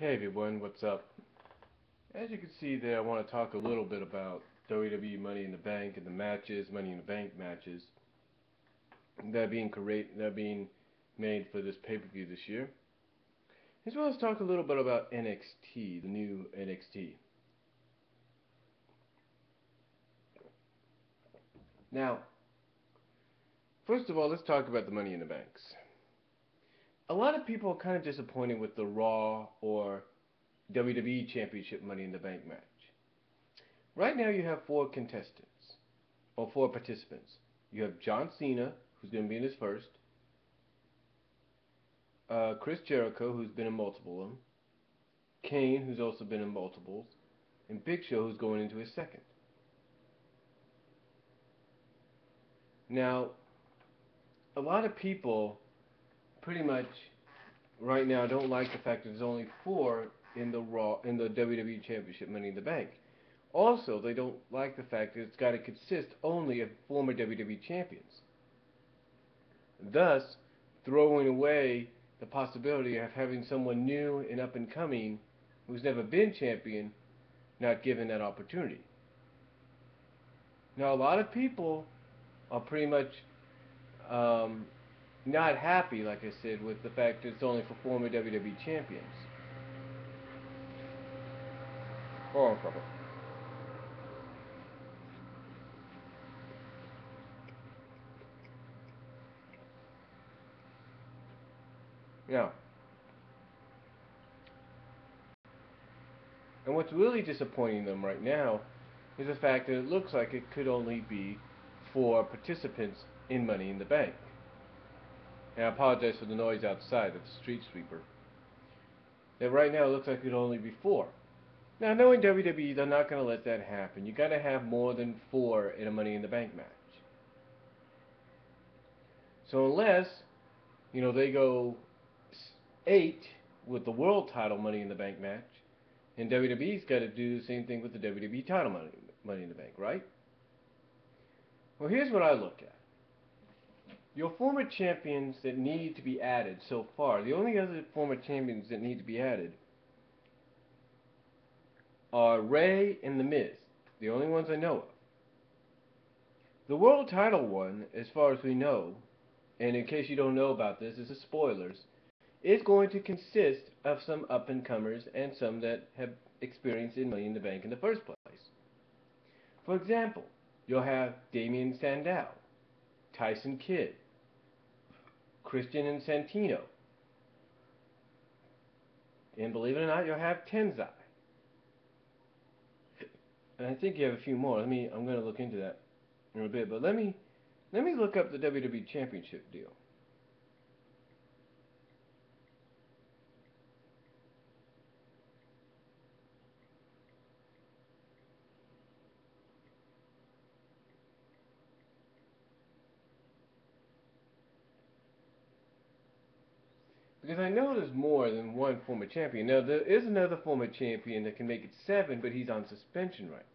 Hey everyone, what's up? As you can see there, I want to talk a little bit about WWE Money in the Bank and the matches, Money in the Bank matches that are being made for this pay-per-view this year. As well as talk a little bit about NXT, the new NXT. Now, first of all, let's talk about the Money in the Banks. A lot of people are kind of disappointed with the Raw or WWE Championship Money in the Bank match. Right now you have four contestants, or four participants. You have John Cena, who's going to be in his first, Chris Jericho, who's been in multiple of them, Kane, who's also been in multiples, and Big Show, who's going into his second. Now, a lot of people pretty much right now don't like the fact that there's only four in the WWE Championship Money in the Bank. Also, they don't like the fact that it's got to consist only of former WWE champions, thus throwing away the possibility of having someone new and up and coming who's never been champion not given that opportunity. Now, a lot of people are pretty much not happy, like I said, with the fact that it's only for former WWE champions. Hold on a second. Now, and what's really disappointing them right now is the fact that it looks like it could only be for participants in Money in the Bank. And I apologize for the noise outside of the street sweeper. That right now it looks like it could only be four. Now, knowing WWE, they're not going to let that happen. You got to have more than four in a Money in the Bank match. So unless, they go 8 with the world title Money in the Bank match, and WWE's got to do the same thing with the WWE title Money in the Bank, right? Well, here's what I look at. Your former champions that need to be added so far, the only other former champions that need to be added are Ray and The Miz, the only ones I know of. The world title one, as far as we know, and in case you don't know about this, this is spoilers, is going to consist of some up-and-comers and some that have experience in Money in the Bank in the first place. For example, you'll have Damien Sandow, Tyson Kidd, Christian and Santino, and believe it or not, you'll have Tenzai. And I think you have a few more. I'm going to look into that in a bit, but let me look up the WWE Championship deal. Because I know there's more than one former champion. Now, there is another former champion that can make it 7, but he's on suspension right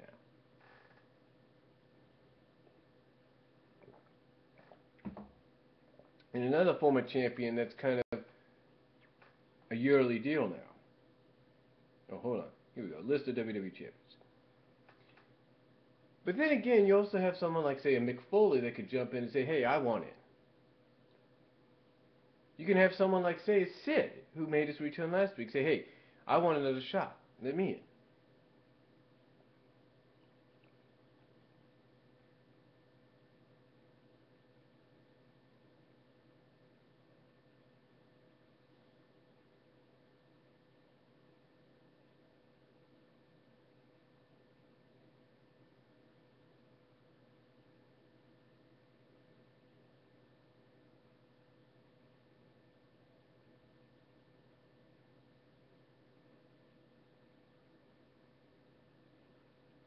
now. And another former champion that's kind of a yearly deal now. Oh, hold on. Here we go. List of WWE champions. But then again, you also have someone like, say, a Mick Foley that could jump in and say, hey, I want in. You can have someone like, say, Sid, who made his return last week, say, hey, I want another shot. Let me in.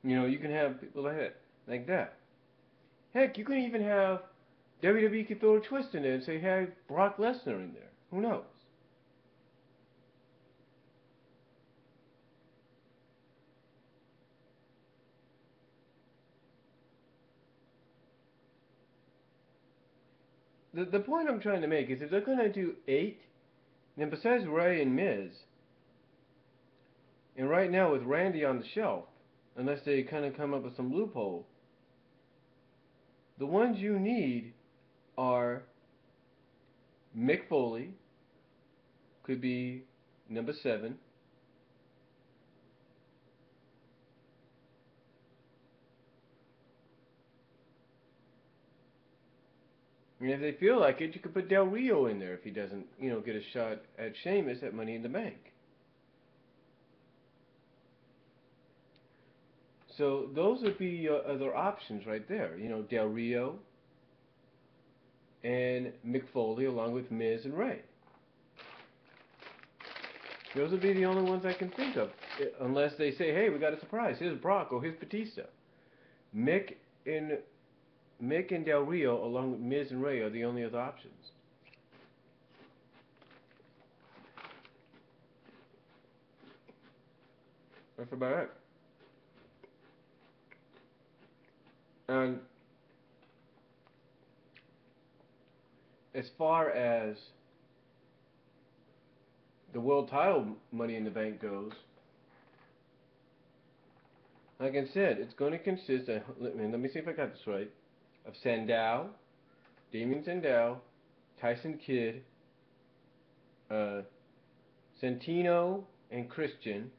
You can have people like that. Heck, you can even have WWE could throw a twist in there and say, hey, Brock Lesnar in there. Who knows? The point I'm trying to make is if they're going to do 8, then besides Ray and Miz, And right now with Randy on the shelf, unless they kind of come up with some loophole, the ones you need are Mick Foley, could be number 7. And if they feel like it, you could put Del Rio in there if he doesn't, get a shot at Sheamus at Money in the Bank. So those would be your other options right there. Del Rio and Mick Foley along with Miz and Ray. Those would be the only ones I can think of. Unless they say, hey, we got a surprise. Here's Brock or here's Batista. Mick and Del Rio along with Miz and Ray are the only other options. That's about it. And as far as the world title Money in the Bank goes, like I said, it's going to consist of, let me see if I got this right, of Sandow, Damien Sandow, Tyson Kidd, Santino, and Christian.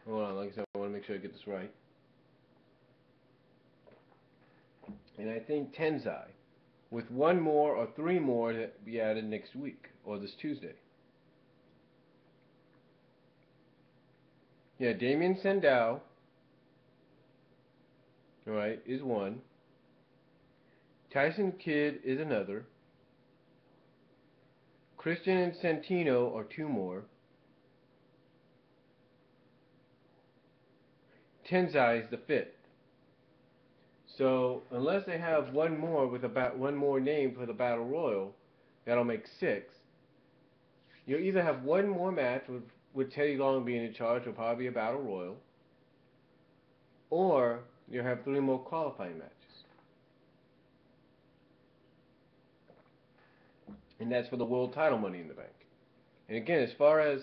Hold on, like I said, I want to make sure I get this right. And I think Tenzai, with one more or 3 more to be added next week, or this Tuesday. Yeah, Damien Sandow, alright, is one. Tyson Kidd is another. Christian and Santino are 2 more. Tenzai is the 5th. So unless they have one more with about one more name for the Battle Royal, that'll make 6. You'll either have one more match with Teddy Long being in charge, will probably be a Battle Royal, or you'll have 3 more qualifying matches. And that's for the world title Money in the Bank. And again, as far as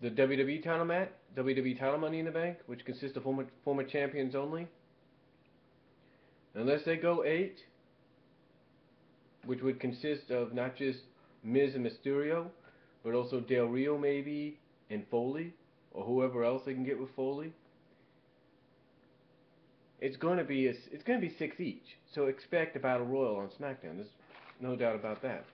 the WWE title Money in the Bank, which consists of former champions only, unless they go 8, which would consist of not just Miz and Mysterio, but also Del Rio maybe, and Foley, or whoever else they can get with Foley. It's going to be 6 each. So expect a Battle Royal on SmackDown. There's no doubt about that.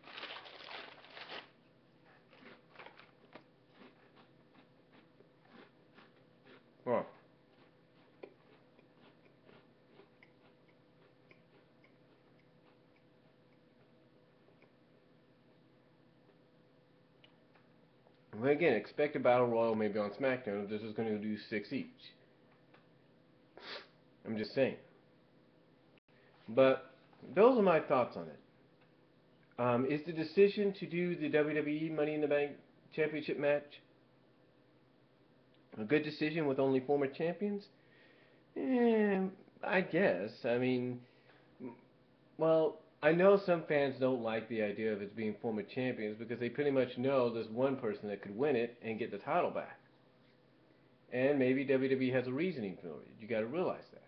Well, again, expect a Battle Royal maybe on SmackDown if this is going to do 6 each. I'm just saying. But those are my thoughts on it. Is the decision to do the WWE Money in the Bank Championship match a good decision with only former champions? I guess. I mean, well, I know some fans don't like the idea of it being former champions because they pretty much know there's one person that could win it and get the title back. And maybe WWE has a reasoning for it. You got to realize that.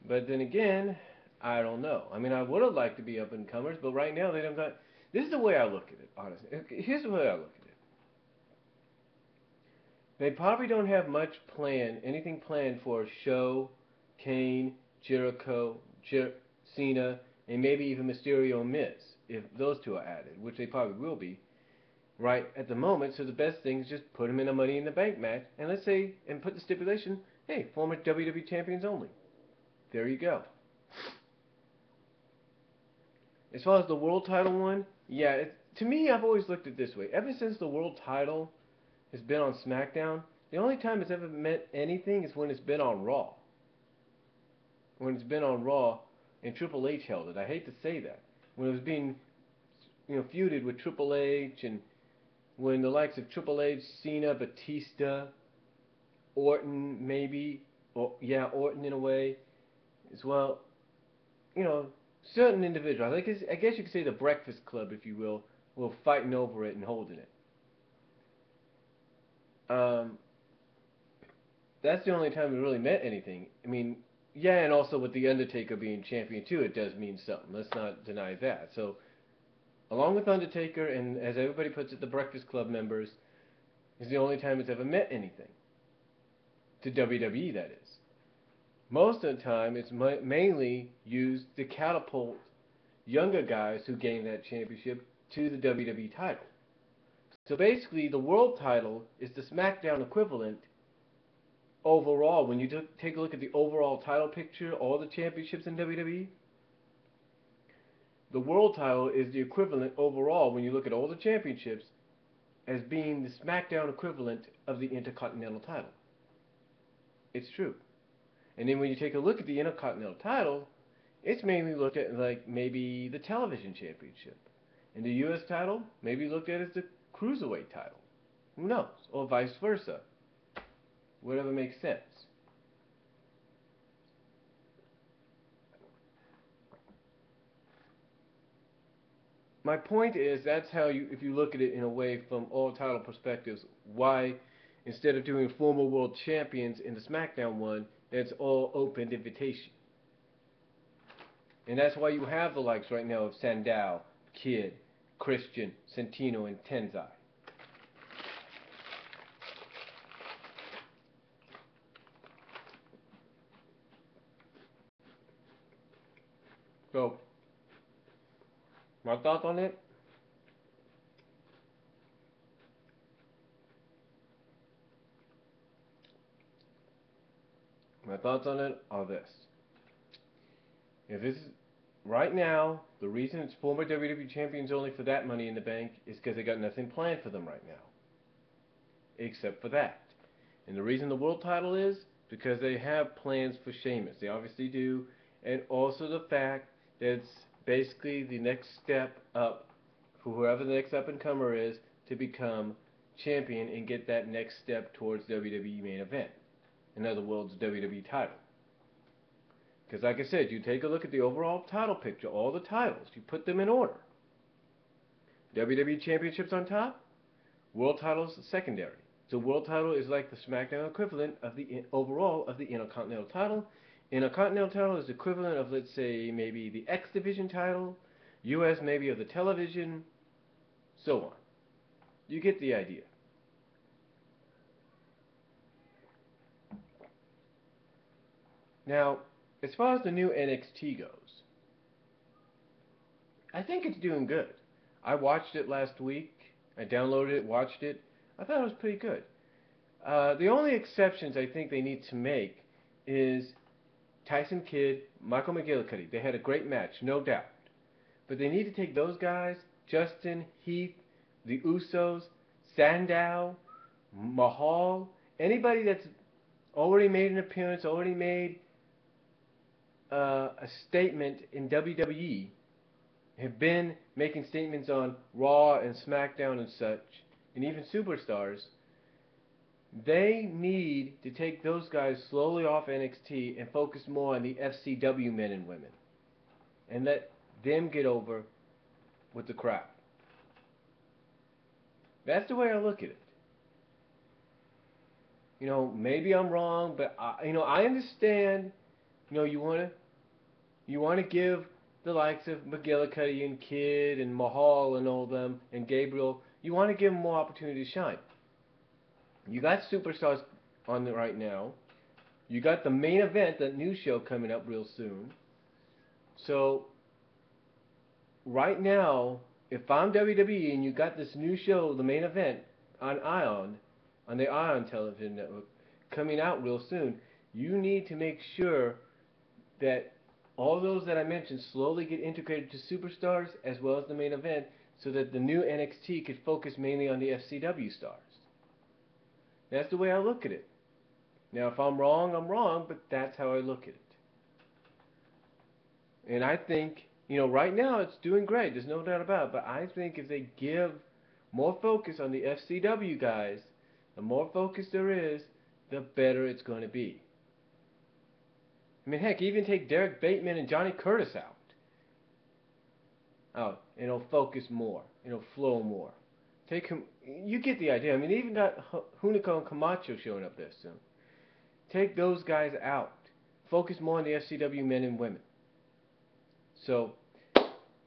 But then again, I don't know. I mean, I would have liked to be up and comers, but right now they don't got. This is the way I look at it, honestly. Here's the way I look at it. They probably don't have anything planned for Show, Kane, Jericho, Cena, and maybe even Mysterio and Miz, if those 2 are added, which they probably will be, right at the moment. So the best thing is just put them in a Money in the Bank match, and and put the stipulation, hey, former WWE champions only. There you go. As far as the world title one, yeah, to me, I've always looked at it this way. Ever since the world title has been on SmackDown, the only time it's ever meant anything is when it's been on Raw. When it's been on Raw and Triple H held it. I hate to say that. When it was being, feuded with Triple H, and when the likes of Triple H, Cena, Batista, Orton maybe, or yeah, Orton in a way as well. You know, certain individuals. I guess you could say the Breakfast Club, if you will fighting over it and holding it. Um, that's the only time it really meant anything. I mean, yeah, and also with the Undertaker being champion too, it does mean something. Let's not deny that. So, along with Undertaker and as everybody puts it, the Breakfast Club members is the only time it's ever meant anything to WWE. That is. Most of the time, it's mainly used to catapult younger guys who gain that championship to the WWE title. So basically, the world title is the SmackDown equivalent overall. When you take a look at the overall title picture, all the championships in WWE, the world title is the equivalent overall when you look at all the championships as being the SmackDown equivalent of the Intercontinental title. It's true. And then when you take a look at the Intercontinental title, it's mainly looked at like maybe the television championship. And the US title, maybe looked at as the cruiserweight title. Who knows? Or vice versa. Whatever makes sense. My point is that's how you, if you look at it in a way from all title perspectives, why instead of doing former world champions in the SmackDown one, it's all open invitation. And that's why you have the likes right now of Sandow, Kid, Christian, Santino, and Tenzai. So, my thoughts on it? My thoughts on it are this. If this is right now, the reason it's former WWE champions only for that Money in the Bank is because they got nothing planned for them right now, except for that. And the reason the world title is because they have plans for Sheamus. They obviously do, and also the fact that it's basically the next step up for whoever the next up and comer is to become champion and get that next step towards WWE main event. In other words, WWE title. Because like I said, you take a look at the overall title picture, all the titles, you put them in order. WWE Championships on top, World titles secondary. So World title is like the SmackDown equivalent of the overall of the Intercontinental title. Intercontinental title is the equivalent of, let's say, maybe the X Division title, US maybe of the television, so on. You get the idea. Now, as far as the new NXT goes, I think it's doing good. I watched it last week. I downloaded it, watched it. I thought it was pretty good. The only exceptions I think they need to make is Tyson Kidd, Michael McGillicuddy. They had a great match, no doubt. But they need to take those guys, Justin, Heath, the Usos, Sandow, Mahal, anybody that's already made an appearance, already made a statement in WWE, have been making statements on Raw and SmackDown and such, and even Superstars. They need to take those guys slowly off NXT and focus more on the FCW men and women, and let them get over with the crowd. That's the way I look at it. Maybe I'm wrong, but I understand. You want to give the likes of McGillicuddy and Kidd and Mahal and all them and Gabriel. You want to give them more opportunity to shine. You got superstars on it right now. You got the main event, that new show coming up real soon. So right now, if I'm WWE and you got this new show, the main event on Ion, on the Ion television network, coming out real soon, you need to make sure that all those that I mentioned slowly get integrated to superstars as well as the main event so that the new NXT could focus mainly on the FCW stars. That's the way I look at it. Now, if I'm wrong, I'm wrong, but that's how I look at it. And I think, right now it's doing great. There's no doubt about it. But I think if they give more focus on the FCW guys, the more focus there is, the better it's going to be. I mean, heck, even take Derek Bateman and Johnny Curtis out. It'll focus more. It'll flow more. Take him. You get the idea. I mean, they even got Hunico and Camacho showing up there soon. Take those guys out. Focus more on the FCW men and women. So,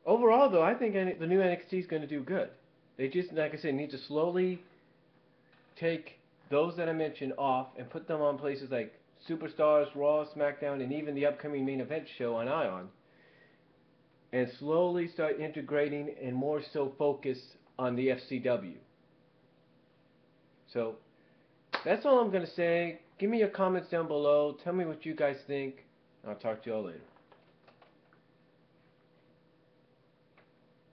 overall, though, I think the new NXT is going to do good. They just, like I said, need to slowly take those that I mentioned off and put them on places like Superstars, Raw, SmackDown, and even the upcoming main event show on Ion, and slowly start integrating and more so focus on the FCW. So, that's all I'm going to say. Give me your comments down below. Tell me what you guys think. I'll talk to y'all later.